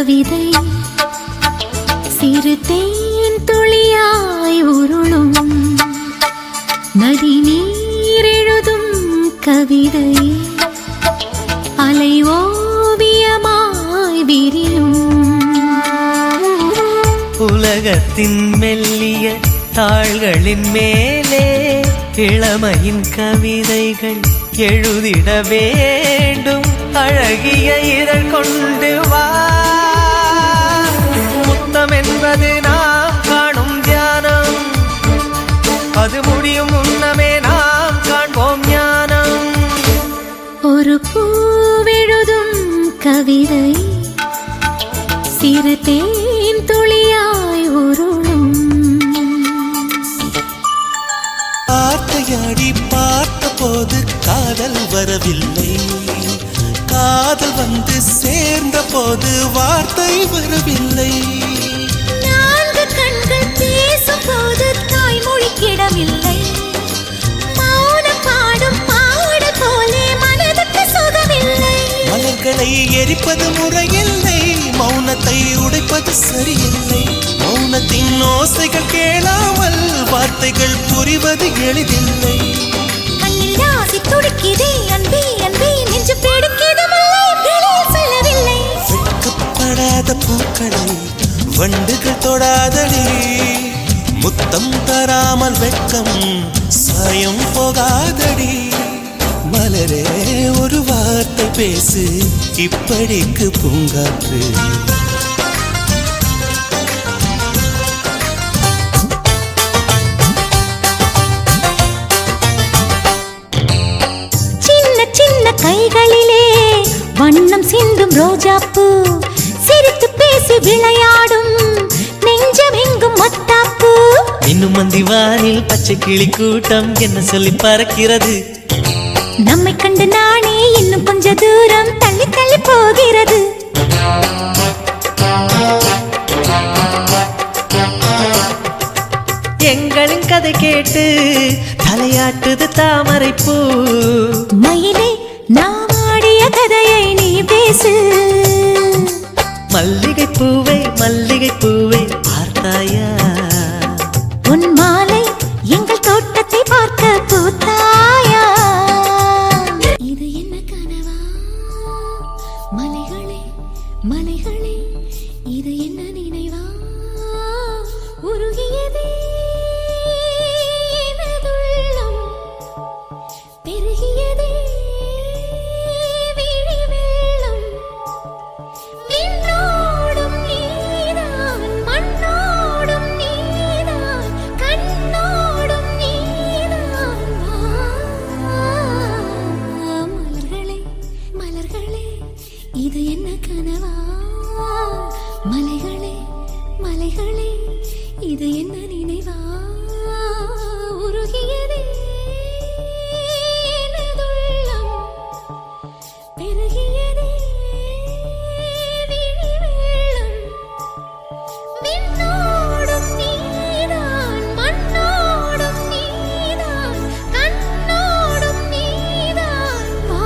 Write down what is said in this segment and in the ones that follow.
கவிதை சிறு தேன் துளியாய் உருளும் நதி நீர் எழுதும் கவிதை அலை ஓவியமாய் விரியும் உலகத்தின் மெல்லிய தாள்களின் மேலே இளமையின் கவிதைகள் எழுதிட வேண்டும் அழகிய இதழ் கொண்டு வா முத்தம் என்பது நாம் காணும் தியானம் அது முடியும் முன்னமே நாம் காண்போம் ஞானம் ஒரு பூவெழுதும் கவிதை சிறு தேன் துளியாய் உருளும் வார்த்தையாடி பார்த்த போது காதல் வரவில்லை காதல் வந்து சேர்ந்த போது வார்த்தை வரவில்லை நான்கு கண்கள் பேசும் போது தாய்மொழி கிடவில்லை மௌனம் பாடும் பாட போலே மனதுக்கு சுகமில்லை மலர்களை எரிப்பது முறையில்லை மௌனத்தை உடைப்பது சரியில்லை மௌனத்தின் ஓசைகள் கேளாமல் வார்த்தைகள் புரிவது எளிதில்லை கண்ணில் ஆசை துடிக்குதே அன்பே அன்பே நெஞ்சு பிடிக்குது மல்லை சொல்லவில்லை வெட்கப்படாத பூக்களை வண்டுகள் தொடாதடி முத்தம் தராமல் வெட்கம் சாயம் போகாதடி மலரே ஒரு வார்த்தை பேசு இப்படிக்கு பூங்காற்று கைகளிலே வண்ணம் சிந்தும் ரோஜாப்பூ சிரித்து பேசி விளையாடும் நெஞ்சம் எங்கும் மத்தாப்பூ இன்னும் மந்திவானில் பச்சை கிளி கூட்டம் என்ன சொல்லி பறக்கிறது நம்மை கண்டு நானே இன்னும் கொஞ்ச தூரம் தள்ளி தள்ளி போகிறது எங்களின் கதை கேட்டு தலையாட்டுது தாமரை பூ மயிலே நாம் ஆடிய கதையை நீ பேசு மல்லிகை பூவை பார்த்தாயா உன் மாலை எங்கள் தோட்டத்தை பார்க்க பூத்தாயா இது என்ன கனவா மலைகளே மலைகளே இது என்ன நினைவா உருகியதே எனதுள்ளம் பெருகியதே விழி வெள்ளம் விண்ணோடும் நீதான் மண்ணோடும் நீதான் கண்ணோடும் நீதான் மலர்களே மலர்களே இது என்ன கனவா மலைகளே மலைகளே இது என்ன நினைவா உருகியதே எனதுள்ளம் பெருகியதே விழி வெள்ளம் விண்ணோடும் நீதான் மண்ணோடும் நீதான் கண்ணோடும் நீதான் வா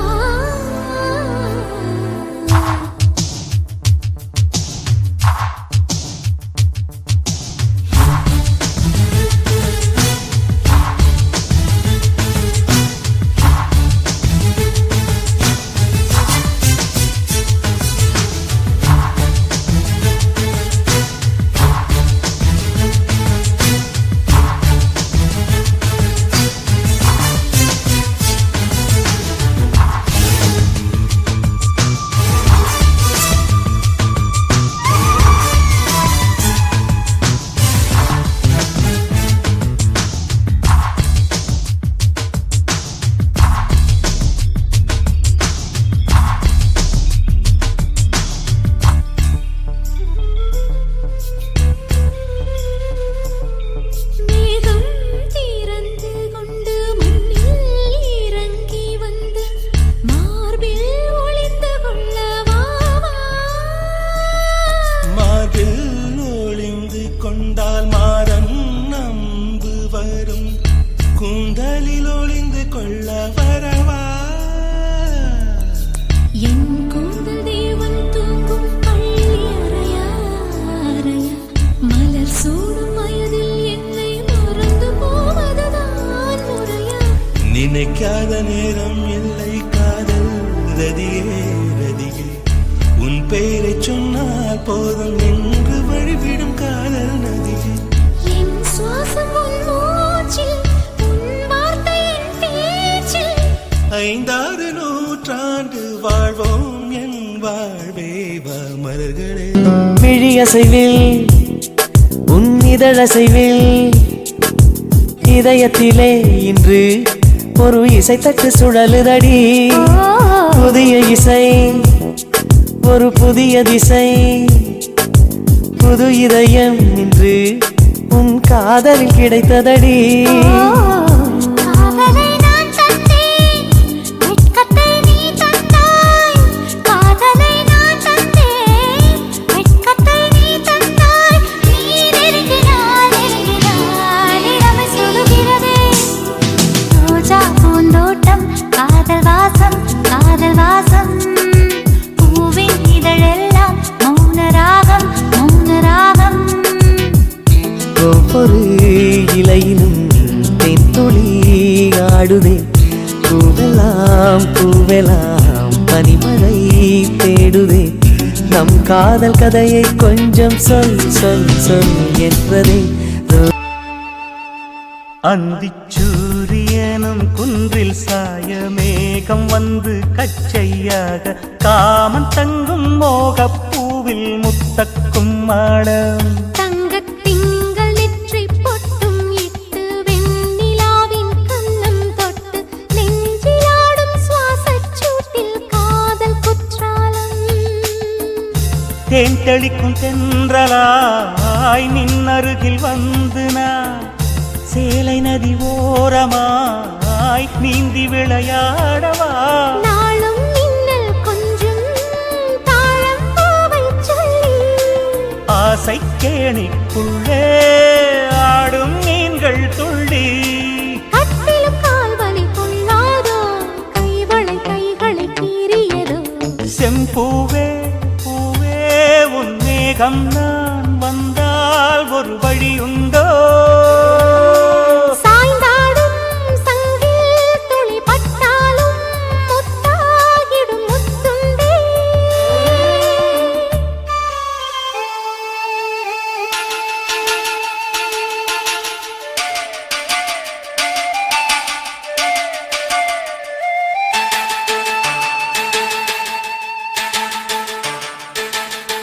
நினைக்காத நேரம் இல்லை காதல் ரதியே ரதியே உன் பெயரை சொன்னால் போதும் எங்கு வழிவிடும் காதல் நதியே என் சுவாசம் உன் மூச்சில், உன் வார்த்தை என் பேச்சில். 5 நூற்றாண்டு வாழ்வோம் என் வாழ்வே வா மலர்களே விழியசைவில் உன் இதழசைவில் இதயத்திலே இன்று ஒரு இசைத்தட்டு சுழலுதடி. புதிய இசை ஒரு புதிய திசை, புது இதயம் இன்று உன் காதலில் கிடைத்ததடி. காதலை நான் தந்தேன், வெட்கத்தை நீ தந்தாய். காதலை நான் தந்தேன், வெட்கத்தை நீ தந்தாய். நீ நெருங்கினாய் நெருங்கினாய் இளமை சுடுகிறதே. ரோஜா பூந்தோட்டம் காதல் வாசம் காதல் வாசம். பூவின் இதழெல்லாம் மௌன ராகம் மௌன ராகம். ஒவ்வொரு இலையிலும் தென்துளி ஆடுதே. பூவெல்லாம் பூவெல்லாம் பனிமழை தேடுதே. நம் காதல் கதையை கொஞ்சம் சொல் சொல் சொல் என்றதே. அந்திச்சூரியனும் குன்றில் சாய மேகம் வந்து கச்சையாக காமன் தங்கும் மோகப் பூவில் முத்தக்கும் மாடம். தங்கத் திங்கள் நெற்றி பொட்டும் இட்டு வெண்ணிலாவின் கன்னம் தொட்டு நெஞ்சிலாடும் சுவாசச் சூட்டில் காதல் குற்றாலம். தேன் தெளிக்கும் தென்றலாய் நின்னருகில் வந்து நான் சேலை நதி ஓரமாய் நீந்தி விளையாடவா. நாளும் மின்னல் கொஞ்சம் தாழம் பூவைச் சொல்லி. ஆசை கேணிக்குள்ளே ஆடும் மீன்கள் துள்ளி. கட்டிலும் கால்வலி கொள்ளாதோ, கைவளை கைகளை கீறியதோ. செம்பூவே பூவே உன் மேகம் நான் வந்தால் ஒரு வழி உண்டோ.